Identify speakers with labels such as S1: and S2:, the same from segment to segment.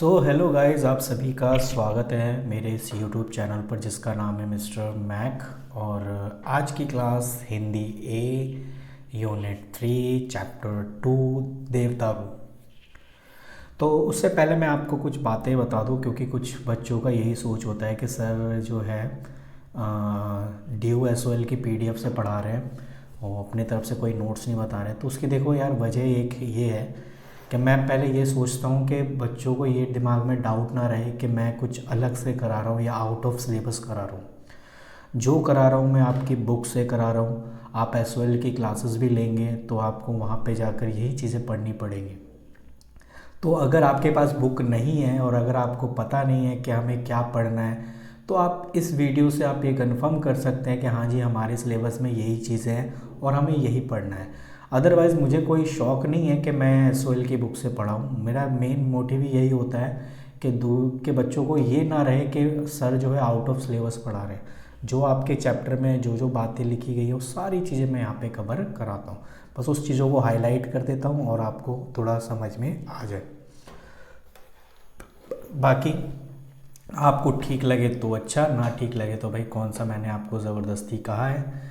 S1: Hello guys, आप सभी का स्वागत है मेरे इस यूट्यूब चैनल पर जिसका नाम है मिस्टर मैक। और आज की class Hindi a unit 3 chapter 2 देवदारू। तो उससे पहले मैं आपको कुछ बातें बता दूं, क्योंकि कुछ बच्चों का यही सोच होता है कि सर जो है DU SOL की PDF से पढ़ा रहे हैं और अपनी तरफ से कोई नोट्स नहीं बता रहे। तो उसकी देखो यार, वजह एक ये है कि मैं पहले ये सोचता हूँ कि बच्चों को ये दिमाग में डाउट ना रहे कि मैं कुछ अलग से करा रहा हूँ या आउट ऑफ सिलेबस करा रहा हूँ। जो करा रहा हूँ मैं आपकी बुक से करा रहा हूँ। आप SOL की क्लासेस भी लेंगे तो आपको वहाँ पे जाकर यही चीज़ें पढ़नी पड़ेंगी। तो अगर आपके पास बुक नहीं है और अगर आपको पता नहीं है कि हमें क्या पढ़ना है, तो आप इस वीडियो से आप ये कंफर्म कर सकते हैं कि हाँ जी, हमारे सिलेबस में यही चीज़ें हैं और हमें यही पढ़ना है। अदरवाइज़ मुझे कोई शौक़ नहीं है कि मैं SOL की बुक से पढ़ाऊँ। मेरा मेन मोटिव यही होता है कि दूर के बच्चों को ये ना रहे कि सर जो है आउट ऑफ सिलेबस पढ़ा रहे हैं। जो आपके चैप्टर में जो जो बातें लिखी गई हैं वो सारी चीज़ें मैं यहाँ पे कवर कराता हूँ। बस उस चीज़ों को हाईलाइट कर देता हूँ और आपको थोड़ा समझ में आ जाए। बाकी आपको ठीक लगे तो अच्छा, ना ठीक लगे तो भाई कौन सा मैंने आपको ज़बरदस्ती कहा है।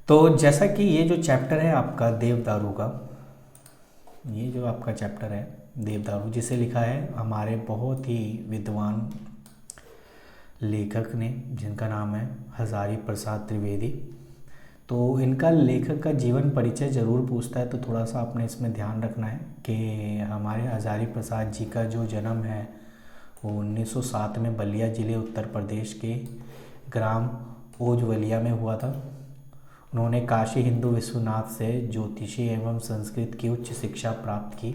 S1: तो जैसा कि ये जो चैप्टर है आपका देवदारू का, ये जो आपका चैप्टर है देवदारू, जिसे लिखा है हमारे बहुत ही विद्वान लेखक ने, जिनका नाम है हज़ारी प्रसाद त्रिवेदी। तो इनका लेखक का जीवन परिचय ज़रूर पूछता है, तो थोड़ा सा आपने इसमें ध्यान रखना है कि हमारे हज़ारी प्रसाद जी का जो जन्म है वो 1907 में बलिया ज़िले उत्तर प्रदेश के ग्राम ओजवलिया में हुआ था। उन्होंने काशी हिंदू विश्वनाथ से ज्योतिषी एवं संस्कृत की उच्च शिक्षा प्राप्त की।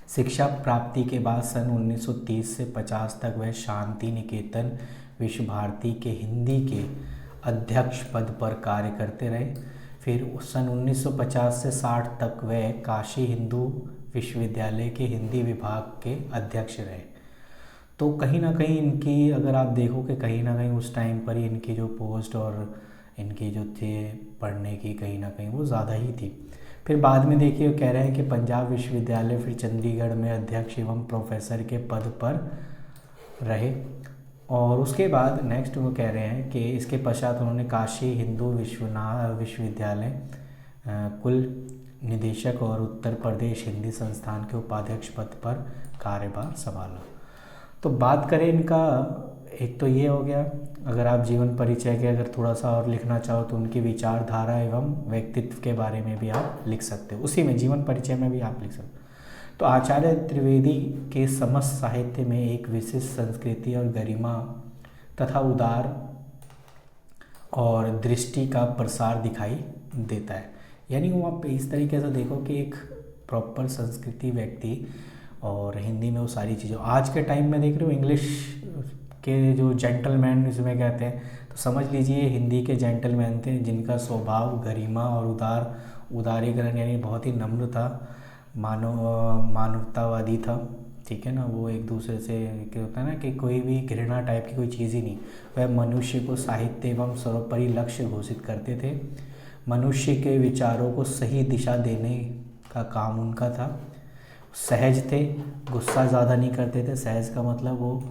S1: शिक्षा प्राप्ति के बाद सन 1930 से 50 तक वह शांति निकेतन विश्व भारती के हिंदी के अध्यक्ष पद पर कार्य करते रहे। फिर सन 1950 से 60 तक वह काशी हिंदू विश्वविद्यालय के हिंदी विभाग के अध्यक्ष रहे। तो कहीं ना कहीं इनकी, अगर आप देखो कि कहीं ना कहीं उस टाइम पर ही इनकी जो पोस्ट और इनकी जो थे पढ़ने की, कहीं ना कहीं वो ज़्यादा ही थी। फिर बाद में देखिए वो कह रहे हैं कि पंजाब विश्वविद्यालय, फिर चंडीगढ़ में अध्यक्ष एवं प्रोफेसर के पद पर रहे। और उसके बाद नेक्स्ट वो कह रहे हैं कि इसके पश्चात उन्होंने काशी हिंदू विश्वविद्यालय कुल निदेशक और उत्तर प्रदेश हिंदी संस्थान के उपाध्यक्ष पद पर कार्यभार संभाला। तो बात करें इनका, एक तो ये हो गया। अगर आप जीवन परिचय के अगर थोड़ा सा और लिखना चाहो तो उनकी विचारधारा एवं व्यक्तित्व के बारे में भी आप लिख सकते हो, उसी में जीवन परिचय में भी आप लिख सकते हो। तो आचार्य त्रिवेदी के समस्त साहित्य में एक विशिष्ट संस्कृति और गरिमा तथा उदार और दृष्टि का प्रसार दिखाई देता है। यानी वो आप इस तरीके से देखो कि एक प्रॉपर संस्कृति व्यक्ति, और हिंदी में वो सारी चीज़ें आज के टाइम में देख रहे हो इंग्लिश के जो जेंटलमैन इसमें कहते हैं, तो समझ लीजिए हिंदी के जेंटलमैन थे जिनका स्वभाव गरिमा और उदारीकरण यानी बहुत ही नम्र था, मानवतावादी था। ठीक है ना, वो एक दूसरे से क्या होता है ना कि कोई भी घृणा टाइप की कोई चीज़ ही नहीं। वह मनुष्य को साहित्य एवं सर्वोपरि लक्ष्य घोषित करते थे। मनुष्य के विचारों को सही दिशा देने का काम उनका था। सहज थे, गुस्सा ज़्यादा नहीं करते थे। सहज का मतलब वो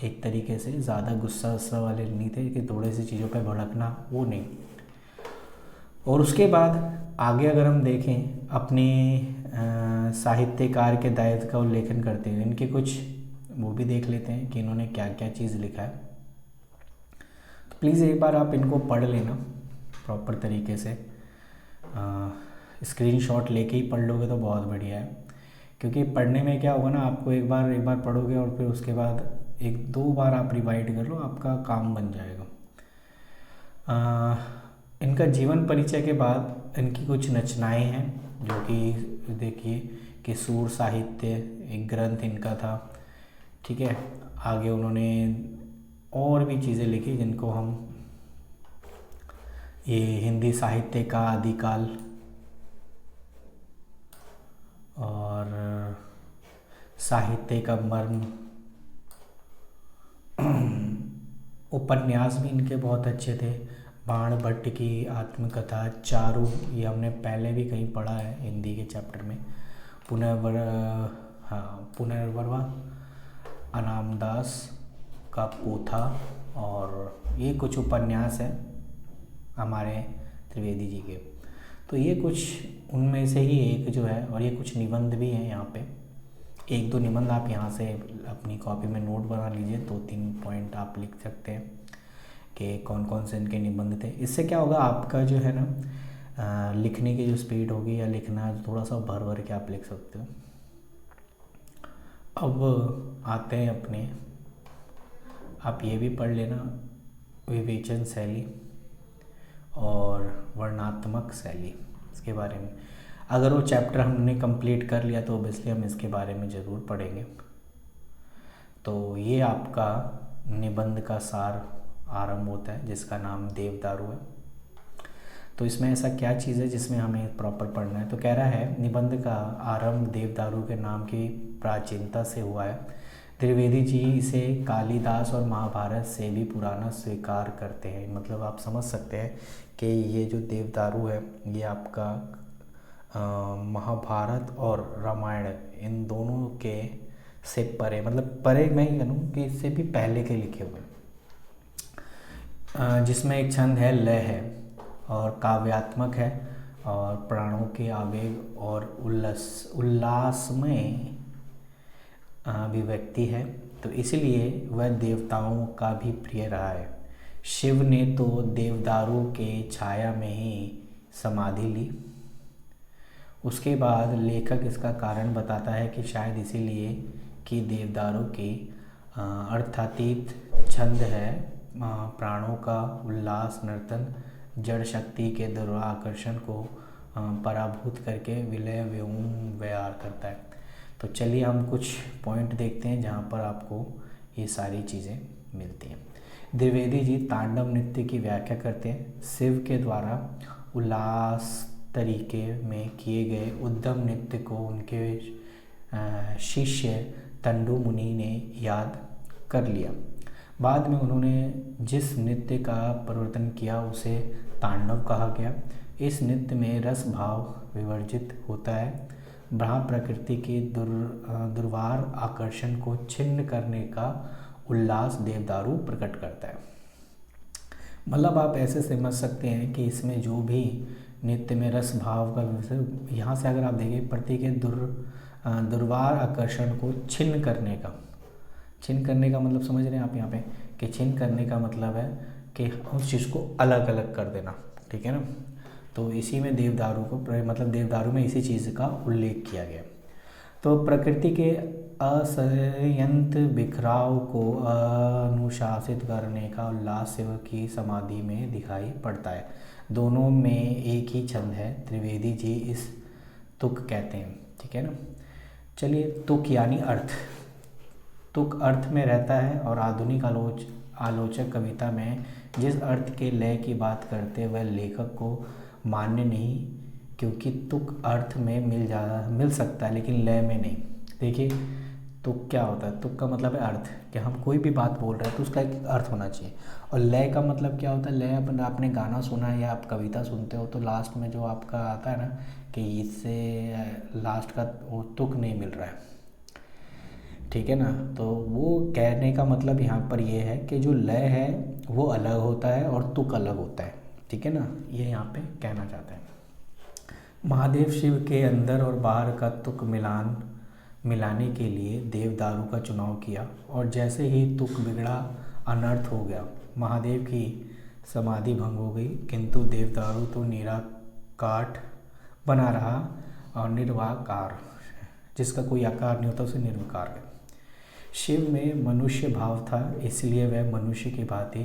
S1: एक तरीके से ज़्यादा गुस्सा वाले नहीं थे कि थोड़े सी चीज़ों पे भड़कना, वो नहीं। और उसके बाद आगे अगर हम देखें अपने साहित्यकार के दायित्व का उल्लेखन करते हुए इनके कुछ वो भी देख लेते हैं कि इन्होंने क्या क्या चीज़ लिखा है। तो प्लीज़ एक बार आप इनको पढ़ लेना प्रॉपर तरीके से। स्क्रीनशॉट लेके ही पढ़ लोगे तो बहुत बढ़िया है, क्योंकि पढ़ने में क्या होगा ना, आपको एक बार पढ़ोगे और फिर उसके बाद एक दो बार आप रिवाइड कर लो, आपका काम बन जाएगा। इनका जीवन परिचय के बाद इनकी कुछ रचनाएं हैं, जो कि देखिए कि सूर साहित्य एक ग्रंथ इनका था। ठीक है, आगे उन्होंने और भी चीज़ें लिखी जिनको हम ये हिंदी साहित्य का आदिकाल और साहित्य का मर्म, उपन्यास भी इनके बहुत अच्छे थे। बाण भट्ट की आत्मकथा, चारू, ये हमने पहले भी कहीं पढ़ा है हिंदी के चैप्टर में। पुनर्वरवा अनामदास का पोथा, और ये कुछ उपन्यास हैं हमारे त्रिवेदी जी के। तो ये कुछ उनमें से ही एक जो है, और ये कुछ निबंध भी हैं यहाँ पे। एक दो निबंध आप यहाँ से अपनी कॉपी में नोट बना लीजिए, 2-3 पॉइंट आप लिख सकते हैं कि कौन कौन से इनके निबंध थे। इससे क्या होगा, आपका जो है ना लिखने की जो स्पीड होगी, या लिखना थोड़ा सा भर भर के आप लिख सकते हो। अब आते हैं अपने, आप ये भी पढ़ लेना, विवेचन शैली और वर्णनात्मक शैली, इसके बारे में। अगर वो चैप्टर हमने कंप्लीट कर लिया तो ऑब्वियसली हम इसके बारे में ज़रूर पढ़ेंगे। तो ये आपका निबंध का सार आरंभ होता है, जिसका नाम देवदारू है। तो इसमें ऐसा क्या चीज़ है जिसमें हमें प्रॉपर पढ़ना है? तो कह रहा है, निबंध का आरंभ देवदारू के नाम की प्राचीनता से हुआ है। त्रिवेदी जी इसे कालिदास और महाभारत से भी पुराना स्वीकार करते हैं। मतलब आप समझ सकते हैं कि ये जो देवदारू है, ये आपका महाभारत और रामायण इन दोनों के से परे, मतलब परे मैं ही कहूँ कि इससे भी पहले के लिखे हुए, जिसमें एक छंद है, लय है, और काव्यात्मक है, और प्राणों के आवेग और उल्लासमय अभिव्यक्ति है। तो इसलिए वह देवताओं का भी प्रिय रहा है। शिव ने तो देवदारू के छाया में ही समाधि ली। उसके बाद लेखक इसका कारण बताता है कि शायद इसीलिए कि देवदारू की अर्थातीत छंद है, प्राणों का उल्लास नर्तन जड़ शक्ति के दुराकर्षण को पराभूत करके विलय व्योम व्यार करता है। तो चलिए हम कुछ पॉइंट देखते हैं जहाँ पर आपको ये सारी चीज़ें मिलती हैं। द्विवेदी जी तांडव नृत्य की व्याख्या करते हैं। शिव के द्वारा उल्लास तरीके में किए गए उद्यम नृत्य को उनके शिष्य तंडु मुनि ने याद कर लिया। बाद में उन्होंने जिस नृत्य का परिवर्तन किया उसे तांडव कहा गया। इस नृत्य में रस भाव विवर्जित होता है। ब्रह्म प्रकृति के दुर्वार आकर्षण को छिन्न करने का उल्लास देवदारू प्रकट करता है। मतलब आप ऐसे समझ सकते हैं कि इसमें जो भी नृत्य में रस भाव का, यहाँ से अगर आप देखें, प्रति के दुर्वार आकर्षण को छिन्न करने का मतलब समझ रहे हैं आप यहाँ पे, कि छिन्न करने का मतलब है कि उस चीज़ को अलग अलग कर देना, ठीक है ना। तो इसी में देवदारू को, मतलब देवदारू में इसी चीज़ का उल्लेख किया गया। तो प्रकृति के असंयत बिखराव को अनुशासित करने का उल्लास शिव की समाधि में दिखाई पड़ता है। दोनों में एक ही छंद है। त्रिवेदी जी इस तुक कहते हैं, ठीक है ना। चलिए, तुक यानी अर्थ। तुक अर्थ में रहता है, और आधुनिक आलोचक कविता में जिस अर्थ के लय की बात करते वह लेखक को मान्य नहीं, क्योंकि तुक अर्थ में मिल सकता है लेकिन लय में नहीं। देखिए, तुक क्या होता है? तुक का मतलब है अर्थ, कि हम कोई भी बात बोल रहे हैं तो उसका एक अर्थ होना चाहिए। और लय का मतलब क्या होता है? लय, आपने गाना सुना है या आप कविता सुनते हो तो लास्ट में जो आपका आता है ना, कि इससे लास्ट का वो तुक नहीं मिल रहा है, ठीक है ना। तो वो कहने का मतलब यहाँ पर ये है कि जो लय है वो अलग होता है और तुक अलग होता है, ठीक है ना। ये यहाँ पे कहना चाहते हैं। महादेव शिव के अंदर और बाहर का तुक मिलाने के लिए देवदारू का चुनाव किया, और जैसे ही तुक बिगड़ा अनर्थ हो गया। महादेव की समाधि भंग हो गई, किंतु देवदारू तो निराकाठ बना रहा, और निर्वाकार, जिसका कोई आकार नहीं होता उसे निर्विकार है। शिव में मनुष्य भाव था, इसलिए वह मनुष्य की भांति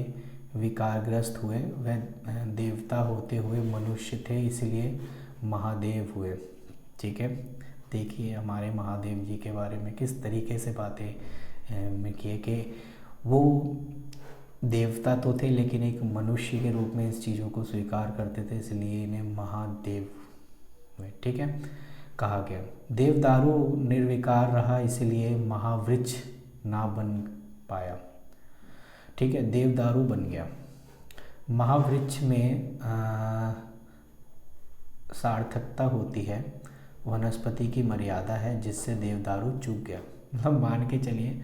S1: विकारग्रस्त हुए। वह देवता होते हुए मनुष्य थे, इसलिए महादेव हुए, ठीक है। देखिए हमारे महादेव जी के बारे में किस तरीके से बातें किए, कि वो देवता तो थे लेकिन एक मनुष्य के रूप में इस चीज़ों को स्वीकार करते थे, इसलिए इन्हें महादेव, ठीक है, कहा गया। देवदारू निर्विकार रहा, इसलिए महावृक्ष ना बन पाया, ठीक है। देवदारू बन गया। महावृक्ष में सार्थकता होती है, वनस्पति की मर्यादा है, जिससे देवदारू चूक गया। मतलब मान के चलिए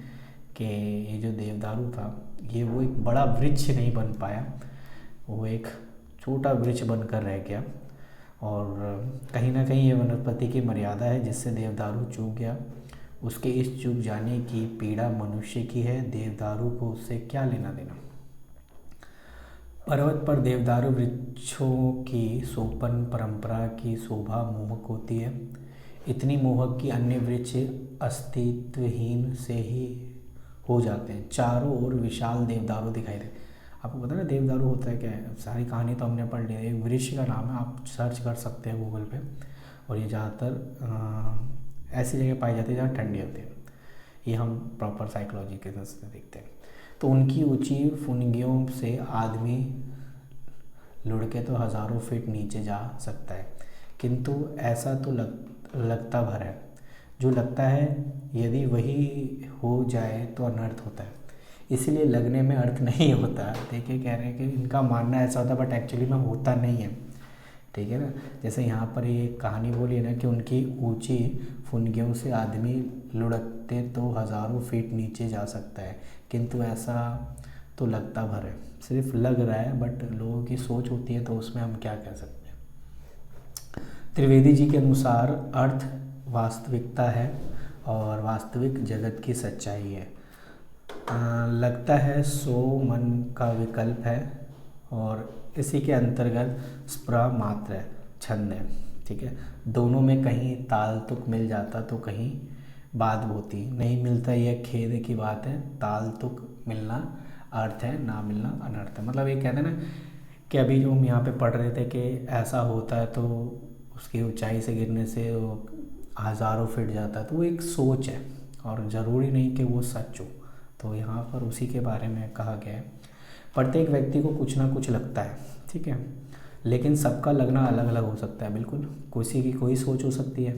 S1: कि ये जो देवदारू था ये वो एक बड़ा वृक्ष नहीं बन पाया, वो एक छोटा वृक्ष बनकर रह गया। और कहीं ना कहीं ये वनस्पति की मर्यादा है जिससे देवदारू चूक गया। उसके इस चूक जाने की पीड़ा मनुष्य की है, देवदारू को उससे क्या लेना देना। पर्वत पर देवदारू वृक्षों की सोपन परंपरा की शोभा मोहक होती है, इतनी मोहक कि अन्य वृक्ष अस्तित्वहीन से ही हो जाते हैं। चारों ओर विशाल देवदारू दिखाई दे। आपको पता है ना देवदारू होता है क्या है, सारी कहानी तो हमने पढ़ ली है। एक वृक्ष का नाम है, आप सर्च कर सकते हैं गूगल पे। और ये ज़्यादातर ऐसी जगह पाई जाती है जहाँ ठंडी होती है। ये हम प्रॉपर साइकोलॉजी के तरफ से देखते हैं। तो उनकी ऊंची फुनगियों से आदमी लुढ़के तो हज़ारों फीट नीचे जा सकता है, किंतु ऐसा तो लगता भर है। जो लगता है यदि वही हो जाए तो अनर्थ होता है, इसीलिए लगने में अर्थ नहीं होता। देखिए कह रहे हैं कि इनका मानना ऐसा होता है बट एक्चुअली में होता नहीं है, ठीक है ना। जैसे यहाँ पर ये कहानी बोली है ना कि उनकी ऊंची फुनगियों से आदमी लुढ़कते तो हज़ारों फीट नीचे जा सकता है, किंतु ऐसा तो लगता भर है। सिर्फ लग रहा है बट लोगों की सोच होती है तो उसमें हम क्या कह सकते हैं। त्रिवेदी जी के अनुसार अर्थ वास्तविकता है और वास्तविक जगत की सच्चाई है। लगता है सो मन का विकल्प है और इसी के अंतर्गत स्प्रा मात्र है, छंद है, ठीक है। दोनों में कहीं ताल तुक मिल जाता तो कहीं बात होती, नहीं मिलता यह खेद की बात है। ताल तुक मिलना अर्थ है, ना मिलना अनर्थ है। मतलब ये कहते हैं ना कि अभी जो हम यहाँ पे पढ़ रहे थे कि ऐसा होता है तो उसकी ऊंचाई से गिरने से वो हज़ारों फीट जाता है, तो वो एक सोच है और ज़रूरी नहीं कि वो सच हो। तो यहाँ पर उसी के बारे में कहा गया है। प्रत्येक व्यक्ति को कुछ ना कुछ लगता है, ठीक है, लेकिन सबका लगना अलग अलग हो सकता है। बिल्कुल किसी की कोई सोच हो सकती है,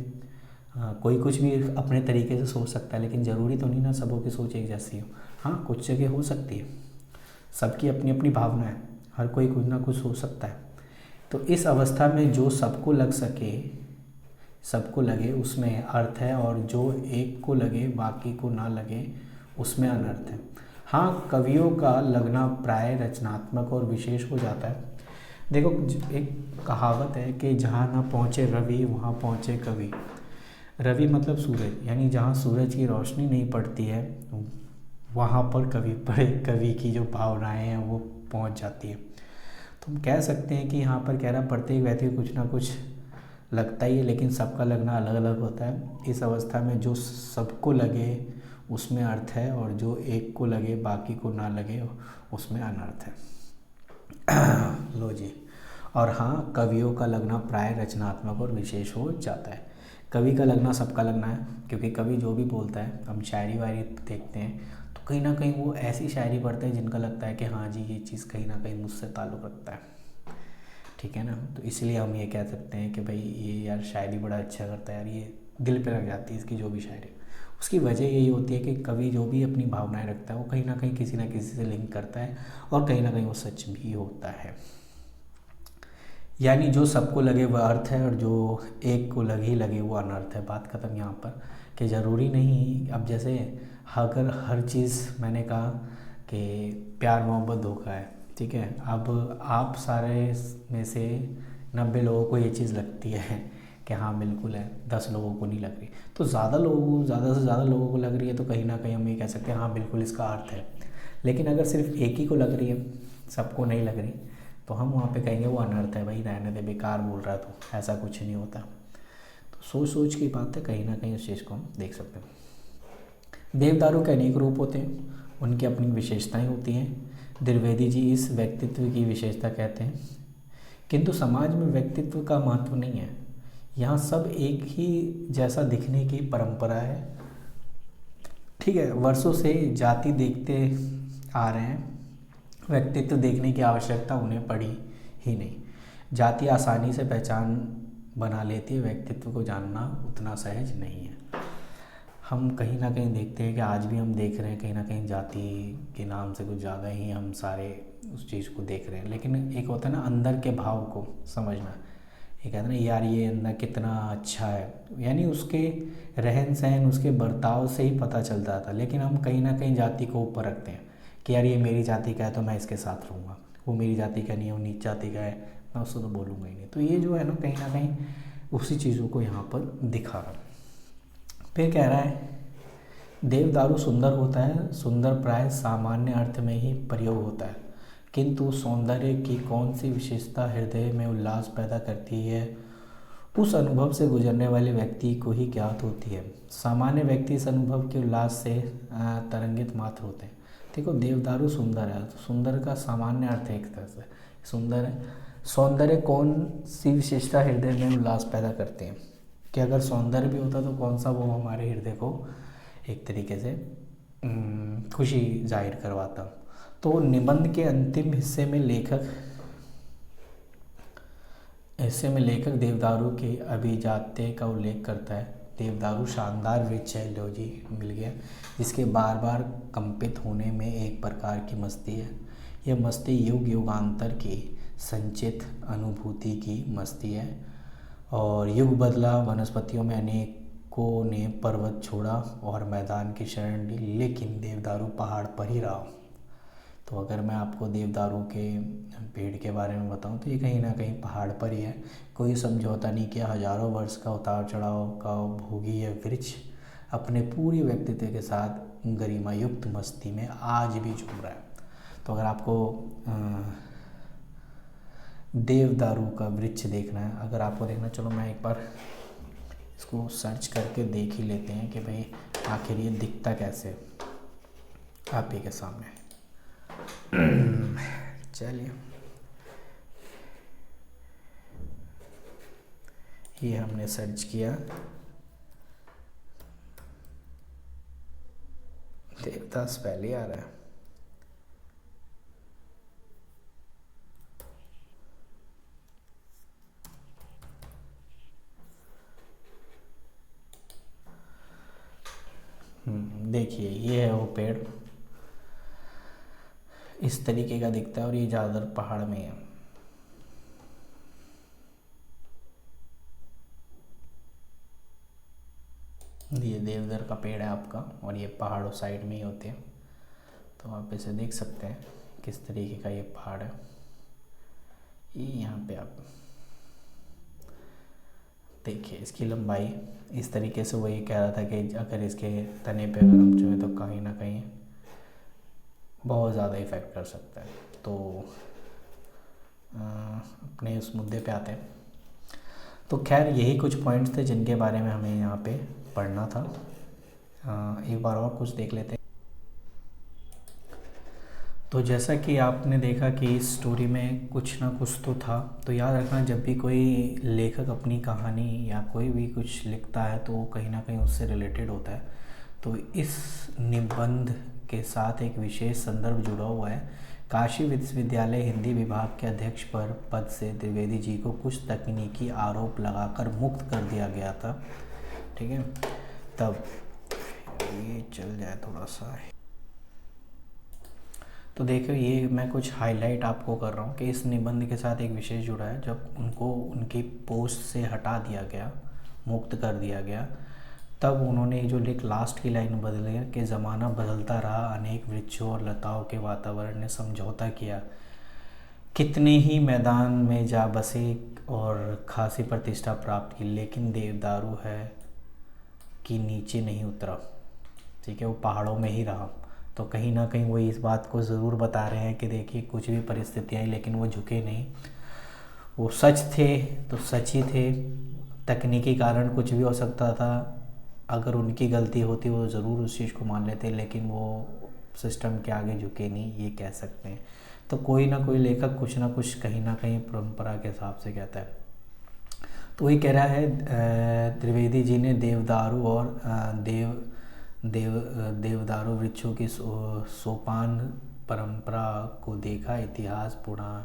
S1: कोई कुछ भी अपने तरीके से सोच सकता है, लेकिन ज़रूरी तो नहीं ना सबों की सोच एक जैसी हो। हाँ कुछ जगह हो सकती है, सबकी अपनी अपनी भावना है, हर कोई कुछ ना कुछ सोच सकता है। तो इस अवस्था में जो सबको लग सके, सबको लगे उसमें अर्थ है, और जो एक को लगे बाकी को ना लगे उसमें अनर्थ है। हाँ कवियों का लगना प्राय रचनात्मक और विशेष हो जाता है। देखो एक कहावत है कि जहाँ ना पहुँचे रवि वहाँ पहुँचे कवि। रवि मतलब सूरज, यानी जहाँ सूरज की रोशनी नहीं पड़ती है वहाँ पर कवि की जो भावनाएं हैं वो पहुँच जाती है। तो हम कह सकते हैं कि यहाँ पर कह रहा प्रत्येक व्यक्ति को कुछ ना कुछ लगता ही है, लेकिन सबका लगना अलग अलग होता है। इस अवस्था में जो सबको लगे उसमें अर्थ है, और जो एक को लगे बाकी को ना लगे उसमें अनर्थ है। लो जी। और हाँ कवियों का लगना प्राय रचनात्मक और विशेष हो जाता है। कवि का लगना सबका लगना है, क्योंकि कवि जो भी बोलता है, हम शायरी वायरी देखते हैं तो कहीं ना कहीं वो ऐसी शायरी पढ़ते हैं जिनका लगता है कि हाँ जी ये चीज़ कहीं ना कहीं मुझसे ताल्लुक़ रखता है, ठीक है ना। तो इसलिए हम ये कह सकते हैं कि भाई ये यार शायरी बड़ा अच्छा करता है यार, ये दिल पे लग जाती है इसकी जो भी शायरी। उसकी वजह यही होती है कि कवि जो भी अपनी भावनाएं रखता है वो कहीं ना कहीं किसी ना किसी से लिंक करता है, और कहीं ना कहीं वो सच भी होता है। यानी जो सबको लगे वह अर्थ है, और जो एक को लगे वो अनर्थ है। बात खत्म यहाँ पर। कि ज़रूरी नहीं, अब जैसे अगर हर चीज़ मैंने कहा कि प्यार मोहब्बत धोखा है, ठीक है, अब आप सारे में से 90 लोगों को ये चीज़ लगती है कि हाँ बिल्कुल है, 10 लोगों को नहीं लग रही, तो ज़्यादा से ज़्यादा लोगों को लग रही है तो कहीं ना कहीं हम ये कह सकते हैं हाँ बिल्कुल इसका अर्थ है। लेकिन अगर सिर्फ एक ही को लग रही है, सबको नहीं लग रही, तो हम वहाँ पे कहेंगे वो अनर्थ है, भाई रहने दे, बेकार बोल रहा है, तो ऐसा कुछ नहीं होता। तो सोच सोच की बात है, कहीं ना कहीं उस चीज़ को हम देख सकते हैं। देवदारू के अनेक रूप होते हैं, उनकी अपनी विशेषताएं होती हैं। द्विवेदी जी इस व्यक्तित्व की विशेषता कहते हैं, किंतु समाज में व्यक्तित्व का महत्व नहीं है। यहाँ सब एक ही जैसा दिखने की परंपरा है, ठीक है। वर्षों से जाति देखते आ रहे हैं, व्यक्तित्व देखने की आवश्यकता उन्हें पड़ी ही नहीं। जाति आसानी से पहचान बना लेती है, व्यक्तित्व को जानना उतना सहज नहीं है। हम कहीं ना कहीं देखते हैं कि आज भी हम देख रहे हैं कहीं ना कहीं जाति के नाम से कुछ ज़्यादा ही हम सारे उस चीज़ को देख रहे हैं। लेकिन एक होता है ना अंदर के भाव को समझना, ये कहते हैं ना यार ये अंदर कितना अच्छा है, यानी उसके रहन सहन उसके बर्ताव से ही पता चल जाता। लेकिन हम कहीं ना कहीं जाति को ऊपर रखते हैं कि यार ये मेरी जाति का है तो मैं इसके साथ रहूँगा, वो मेरी जाति का नहीं है, वो नीच जाति का है, मैं उससे तो बोलूँगा ही नहीं। तो ये जो है ना कहीं उसी चीज़ों को यहाँ पर दिखा रहा। फिर कह रहा है देवदारू सुंदर होता है, सुंदर प्राय सामान्य अर्थ में ही प्रयोग होता है, किंतु सौंदर्य की कौन सी विशेषता हृदय में उल्लास पैदा करती है उस अनुभव से गुजरने वाले व्यक्ति को ही ज्ञात होती है। सामान्य व्यक्ति इस अनुभव के उल्लास से तरंगित मात्र होते हैं। देखो देवदारू सुंदर है, तो सुंदर का सामान्य अर्थ है एक तरह से सुंदर है। सौंदर्य कौन सी विशेषता हृदय में उल्लास पैदा करते हैं, कि अगर सौंदर्य भी होता तो कौन सा वो हमारे हृदय को एक तरीके से खुशी जाहिर करवाता। तो निबंध के अंतिम हिस्से में लेखक देवदारू के अभिजात्य का उल्लेख करता है। देवदारू शानदार वृक्ष है, लो जी मिल गया, जिसके बार बार कंपित होने में एक प्रकार की मस्ती है। यह मस्ती युग युगांतर की संचित अनुभूति की मस्ती है। और युग बदला, वनस्पतियों में अनेकों ने पर्वत छोड़ा और मैदान की शरण ली, लेकिन देवदारू पहाड़ पर ही रहा। तो अगर मैं आपको देवदारू के पेड़ के बारे में बताऊं तो ये कहीं ना कहीं पहाड़ पर ही है। कोई समझौता नहीं किया, हजारों वर्ष का उतार चढ़ाव का भोगी यह वृक्ष अपने पूरे व्यक्तित्व के साथ गरिमा युक्त मस्ती में आज भी झूम रहा है। तो अगर आपको देवदारू का वृक्ष देखना है, अगर आपको देखना, चलो मैं एक बार इसको सर्च करके देख ही लेते हैं कि भाई आखिर ये दिखता कैसे आप ही के सामने। चलिए ये हमने सर्च किया, देवदास पहले आ रहा है। देखिए ये है वो पेड़, इस तरीके का दिखता है और ये ज़्यादातर पहाड़ में है। ये देवदार का पेड़ है आपका, और ये पहाड़ों साइड में ही होते हैं। तो आप इसे देख सकते हैं किस तरीके का ये पहाड़ है। ये यहाँ पे आप देखिए इसकी लंबाई इस तरीके से। वो ये कह रहा था कि अगर इसके तने पे अगर हम छुएं तो कहीं ना कहीं बहुत ज़्यादा इफ़ेक्ट कर सकता है। तो अपने उस मुद्दे पे आते हैं। तो खैर यही कुछ पॉइंट्स थे जिनके बारे में हमें यहाँ पे पढ़ना था। एक बार और कुछ देख लेते हैं। तो जैसा कि आपने देखा कि इस स्टोरी में कुछ ना कुछ तो था। तो याद रखना जब भी कोई लेखक अपनी कहानी या कोई भी कुछ लिखता है तो कहीं ना कहीं उससे रिलेटेड होता है। तो इस निबंध के साथ एक विशेष संदर्भ जुड़ा हुआ है। काशी विश्वविद्यालय हिंदी विभाग के अध्यक्ष पर पद से द्विवेदी जी को कुछ तकनीकी आरोप लगाकर मुक्त कर दिया गया था। ठीक है, तब ये चल जाए थोड़ा सा। तो देखो ये मैं कुछ हाईलाइट आपको कर रहा हूँ कि इस निबंध के साथ एक विशेष जुड़ा है। जब उनको उनकी पोस्ट से हटा दिया गया, मुक्त कर दिया गया, तब उन्होंने जो लिख लास्ट की लाइन बदल गया कि ज़माना बदलता रहा, अनेक वृक्षों और लताओं के वातावरण ने समझौता किया, कितने ही मैदान में जा बसे और खासी प्रतिष्ठा प्राप्त की, लेकिन देवदारू है कि नीचे नहीं उतरा। ठीक है, वो पहाड़ों में ही रहा। तो कहीं ना कहीं वो इस बात को ज़रूर बता रहे हैं कि देखिए कुछ भी परिस्थितियाँ आई लेकिन वो झुके नहीं। वो सच थे तो सच ही थे। तकनीकी कारण कुछ भी हो सकता था, अगर उनकी गलती होती वो ज़रूर उस चीज़ को मान लेते, लेकिन वो सिस्टम के आगे झुके नहीं, ये कह सकते हैं। तो कोई ना कोई लेखक कुछ ना कुछ कहीं ना कहीं परंपरा के हिसाब से कहता है। तो वही कह रहा है द्विवेदी जी ने देवदारू और देवदारू वृक्षों की सोपान परंपरा को देखा, इतिहास पुराण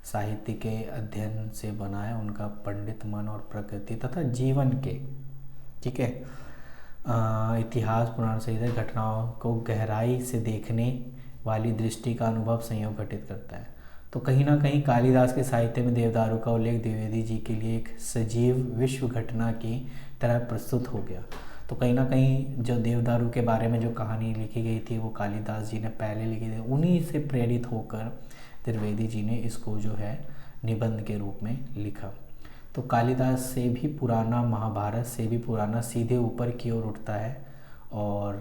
S1: साहित्य के अध्ययन से बनाया उनका पंडित मन और प्रकृति तथा जीवन के, ठीक है, इतिहास पुराण से इधर घटनाओं को गहराई से देखने वाली दृष्टि का अनुभव संयोग घटित करता है। तो कहीं ना कहीं कालिदास के साहित्य में देवदारू का उल्लेख द्विवेदी जी के लिए एक सजीव विश्व घटना की तरह प्रस्तुत हो गया। तो कहीं ना कहीं जो देवदारू के बारे में जो कहानी लिखी गई थी वो कालिदास जी ने पहले लिखी थी, उन्हीं से प्रेरित होकर त्रिवेदी जी ने इसको जो है निबंध के रूप में लिखा। तो कालिदास से भी पुराना, महाभारत से भी पुराना, सीधे ऊपर की ओर उठता है और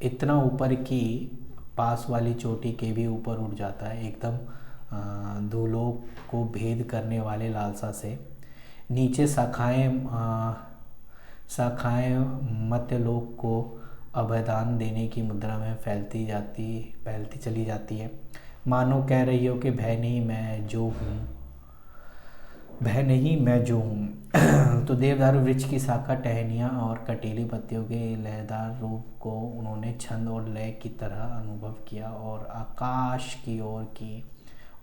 S1: इतना ऊपर कि पास वाली चोटी के भी ऊपर उठ जाता है, एकदम दुलोक को भेद करने वाले लालसा से। नीचे शाखाएं मत्यलोक को अभयदान देने की मुद्रा में फैलती चली जाती है। मानो कह रही हो कि भय नहीं मैं जो हूँ। तो देवदारू वृक्ष की शाखा, टहनियाँ और कटीली पत्तियों के लयदार रूप को उन्होंने छंद और लय की तरह अनुभव किया और आकाश की ओर की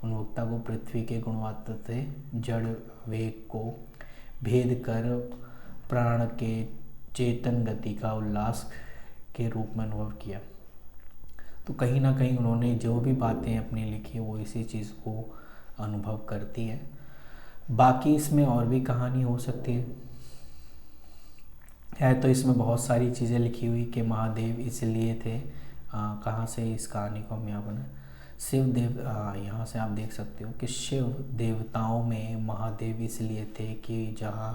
S1: उन्मुखता को पृथ्वी के गुणवत्ता से जड़ वेग को भेद कर प्राण के चेतन गति का उल्लास के रूप में अनुभव किया। तो कहीं ना कहीं उन्होंने जो भी बातें अपनी लिखी वो इसी चीज़ को अनुभव करती है। बाकी इसमें और भी कहानी हो सकती है तो इसमें बहुत सारी चीज़ें लिखी हुई कि महादेव इसलिए थे, कहाँ से इस कहानी को हम यहाँ बना शिव देव, यहाँ से आप देख सकते हो कि शिव देवताओं में महादेव इसलिए थे कि जहाँ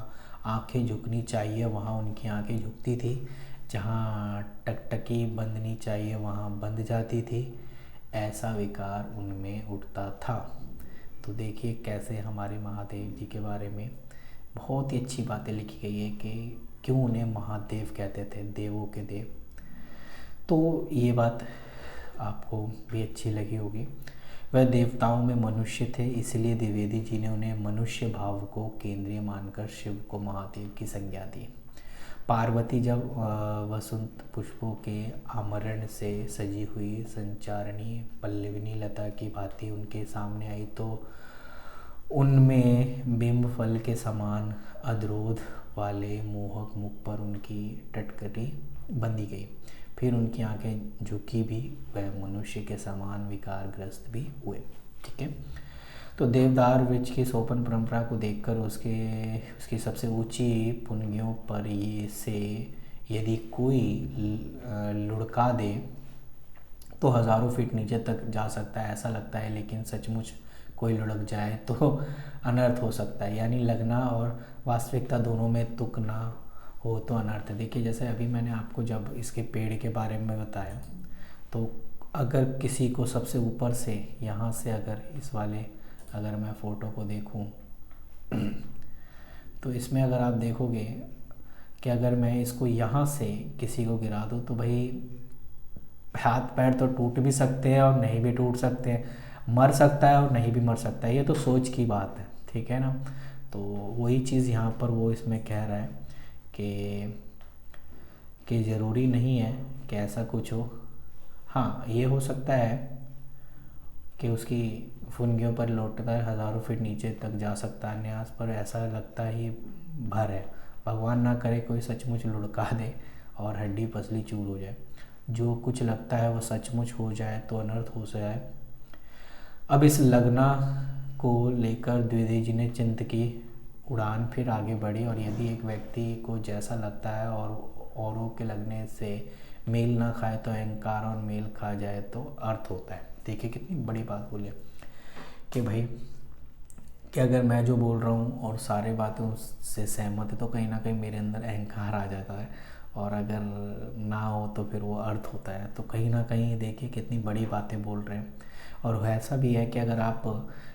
S1: आंखें झुकनी चाहिए वहाँ उनकी आंखें झुकती थी, जहाँ टकटकी बंधनी चाहिए वहाँ बंध जाती थी, ऐसा विकार उनमें उठता था। तो देखिए कैसे हमारे महादेव जी के बारे में बहुत ही अच्छी बातें लिखी गई है कि क्यों उन्हें महादेव कहते थे, देवों के देव। तो ये बात आपको भी अच्छी लगी होगी। वह देवताओं में मनुष्य थे, इसलिए द्विवेदी जी ने उन्हें मनुष्य भाव को केंद्रीय मानकर शिव को महादेव की संज्ञा दी। पार्वती जब वसंत पुष्पों के आमरण से सजी हुई संचारणी पल्लविनी लता की भांति उनके सामने आई तो उनमें बिंब फल के समान अधरोध वाले मोहक मुख पर उनकी टटकरी बंधी गई। फिर उनकी आंखें झुकी भी, वह मनुष्य के समान विकारग्रस्त भी हुए। ठीक है, तो देवदार वृक्ष की सोपन परंपरा को देखकर उसकी सबसे ऊंची पुनगियों पर यदि कोई लुढ़का दे तो हज़ारों फीट नीचे तक जा सकता है ऐसा लगता है, लेकिन सचमुच कोई लुढ़क जाए तो अनर्थ हो सकता है। यानी लगना और वास्तविकता दोनों में तुक ना हो तो अनर्थ है। देखिए जैसे अभी मैंने आपको जब इसके पेड़ के बारे में बताया, तो अगर किसी को सबसे ऊपर से यहाँ से अगर मैं फ़ोटो को देखूं तो इसमें अगर आप देखोगे कि अगर मैं इसको यहाँ से किसी को गिरा दूँ तो भाई हाथ पैर तो टूट भी सकते हैं और नहीं भी टूट सकते हैं, मर सकता है और नहीं भी मर सकता है। ये तो सोच की बात है, ठीक है ना। तो वही चीज़ यहाँ पर वो इसमें कह रहा है कि ज़रूरी नहीं है कि ऐसा कुछ हो। हाँ, ये हो सकता है कि उसकी फुनगियों पर लौटकर हज़ारों फीट नीचे तक जा सकता है, न्यास पर ऐसा लगता ही भर है। भगवान ना करे कोई सचमुच लुढ़का दे और हड्डी पसली चूर हो जाए। जो कुछ लगता है वो सचमुच हो जाए तो अनर्थ हो जाए। अब इस लगना को लेकर द्विवेदी जी ने चिंत की उड़ान फिर आगे बढ़ी और यदि एक व्यक्ति को जैसा लगता है और औरों के लगने से मेल ना खाए तो अहंकार और मेल खा जाए तो अर्थ होता है। देखिए कितनी बड़ी बात बोले कि भाई कि अगर मैं जो बोल रहा हूँ और सारे बातें उससे सहमत है तो कहीं ना कहीं मेरे अंदर अहंकार आ जाता है, और अगर ना हो तो फिर वो अर्थ होता है। तो कहीं ना कहीं देखिए कितनी बड़ी बातें बोल रहे हैं। और ऐसा भी है कि अगर आप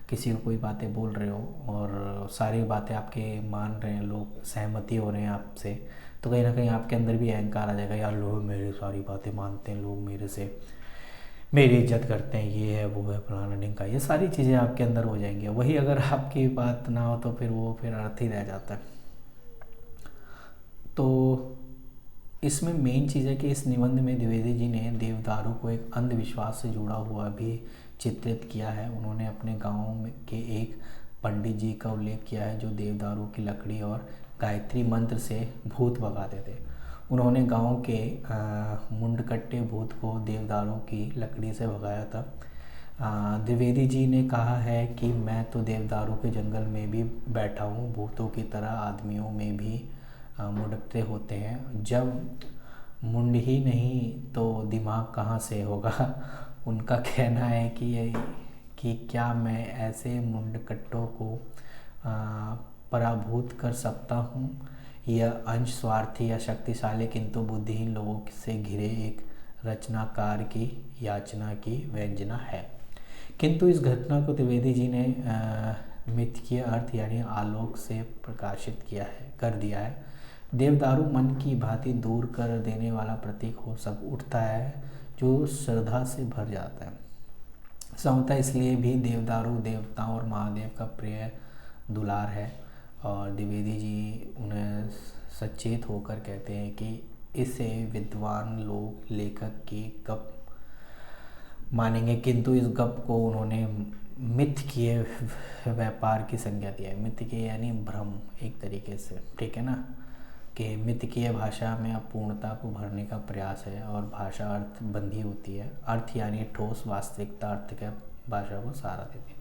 S1: किसी को कोई बातें बोल रहे हो और सारी बातें आपके मान रहे हैं लोग, सहमति हो रहे हैं आपसे, तो कहीं ना कहीं आपके अंदर भी अहंकार आ जाएगा, यार लोग मेरी सारी बातें मानते हैं, लोग मेरी इज्जत करते हैं, ये है वो है फलाना ढिंका, ये सारी चीज़ें आपके अंदर हो जाएंगी। वही अगर आपकी बात ना हो तो फिर वो अर्थ ही रह जाता है। तो इसमें मेन चीज़ है कि इस निबंध में द्विवेदी जी ने देवदारू को एक अंधविश्वास से जुड़ा हुआ भी चित्रित किया है। उन्होंने अपने गाँव के एक पंडित जी का उल्लेख किया है जो देवदारू की लकड़ी और गायत्री मंत्र से भूत भगाते थे। उन्होंने गांव के मुंडकट्टे भूत को देवदारू की लकड़ी से भगाया था। द्विवेदी जी ने कहा है कि मैं तो देवदारों के जंगल में भी बैठा हूँ, भूतों की तरह आदमियों में भी मुंडकते होते हैं। जब मुंड ही नहीं तो दिमाग कहाँ से होगा। उनका कहना है कि क्या मैं ऐसे मुंडकट्टों को पराभूत कर सकता हूँ। यह अंश स्वार्थी या शक्तिशाली किंतु बुद्धिहीन लोगों से घिरे एक रचनाकार की याचना की व्यंजना है। किंतु इस घटना को द्विवेदी जी ने मिथकीय अर्थ यानी आलोक से प्रकाशित कर दिया है। देवदारू मन की भांति दूर कर देने वाला प्रतीक हो सब उठता है जो श्रद्धा से भर जाता है। संभवतः इसलिए भी देवदारू देवताओं और महादेव का प्रिय दुलार है। और द्विवेदी जी उन्हें सचेत होकर कहते हैं कि इसे विद्वान लोग लेखक की गप मानेंगे, किंतु इस गप को उन्होंने मिथकीय व्यापार की संज्ञा दिया है। मिथकीय यानी भ्रम एक तरीके से, ठीक है ना, कि मिथकीय भाषा में अपूर्णता को भरने का प्रयास है और भाषा अर्थ बंधी होती है। अर्थ यानी ठोस वास्तविकता अर्थ के भाषा को सहारा देती है।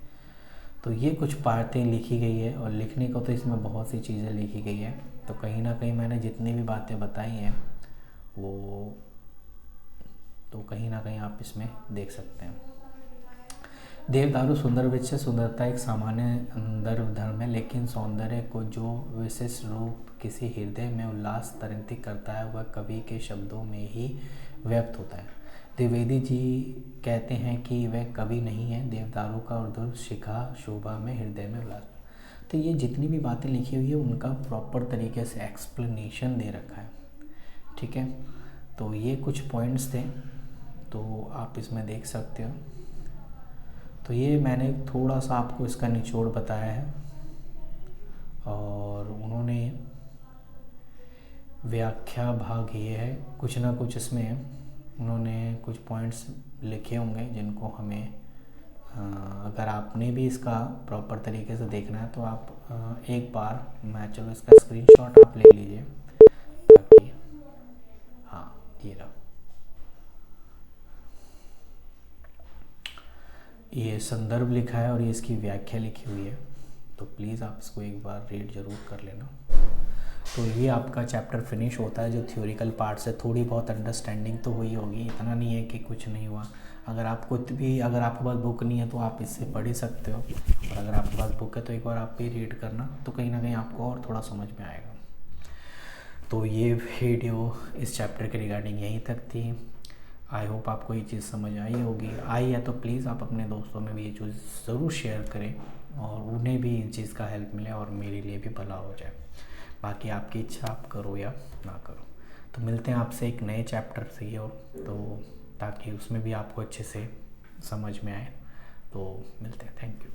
S1: तो ये कुछ बातें लिखी गई है और लिखने को तो इसमें बहुत सी चीज़ें लिखी गई है। तो कहीं ना कहीं मैंने जितनी भी बातें बताई हैं वो तो कहीं ना कहीं आप इसमें देख सकते हैं। देवदारू सुंदर वृक्ष से सुंदरता एक सामान्य धर्म है, लेकिन सौंदर्य को जो विशिष्ट रूप किसी हृदय में उल्लास तरंगित करता है वह कवि के शब्दों में ही व्यक्त होता है। द्विवेदी जी कहते हैं कि वह कवि नहीं है, देवदारू का उर्ध्व शिखा शोभा में हृदय में उल्लास। तो ये जितनी भी बातें लिखी हुई है उनका प्रॉपर तरीके से एक्सप्लेनेशन दे रखा है, ठीक है। तो ये कुछ पॉइंट्स थे, तो आप इसमें देख सकते हो। तो ये मैंने थोड़ा सा आपको इसका निचोड़ बताया है और उन्होंने व्याख्या भाग ये है, कुछ ना कुछ इसमें उन्होंने कुछ पॉइंट्स लिखे होंगे जिनको हमें अगर आपने भी इसका प्रॉपर तरीके से देखना है तो आप एक बार चलो इसका स्क्रीनशॉट आप ले लीजिए ताकि हाँ ये रहा, ये संदर्भ लिखा है और ये इसकी व्याख्या लिखी हुई है। तो प्लीज़ आप इसको एक बार रीड ज़रूर कर लेना। तो ये आपका चैप्टर फिनिश होता है। जो थ्योरिकल पार्ट से थोड़ी बहुत अंडरस्टैंडिंग तो हुई होगी, इतना नहीं है कि कुछ नहीं हुआ। अगर आपको आपके पास बुक नहीं है तो आप इससे पढ़ ही सकते हो, और अगर आपके पास बुक है तो एक बार आप भी रीड करना, तो कहीं ना कहीं आपको और थोड़ा समझ में आएगा। तो ये वीडियो इस चैप्टर के रिगार्डिंग यहीं तक थी। आई होप आपको ये चीज़ समझ आई होगी। आई है तो प्लीज़ आप अपने दोस्तों में भी ये चीज़ ज़रूर शेयर करें और उन्हें भी इन चीज़ का हेल्प मिले और मेरे लिए भी भला हो जाए। बाकी आपकी इच्छा, आप करो या ना करो। तो मिलते हैं आपसे एक नए चैप्टर से और तो ताकि उसमें भी आपको अच्छे से समझ में आए। तो मिलते हैं, थैंक यू।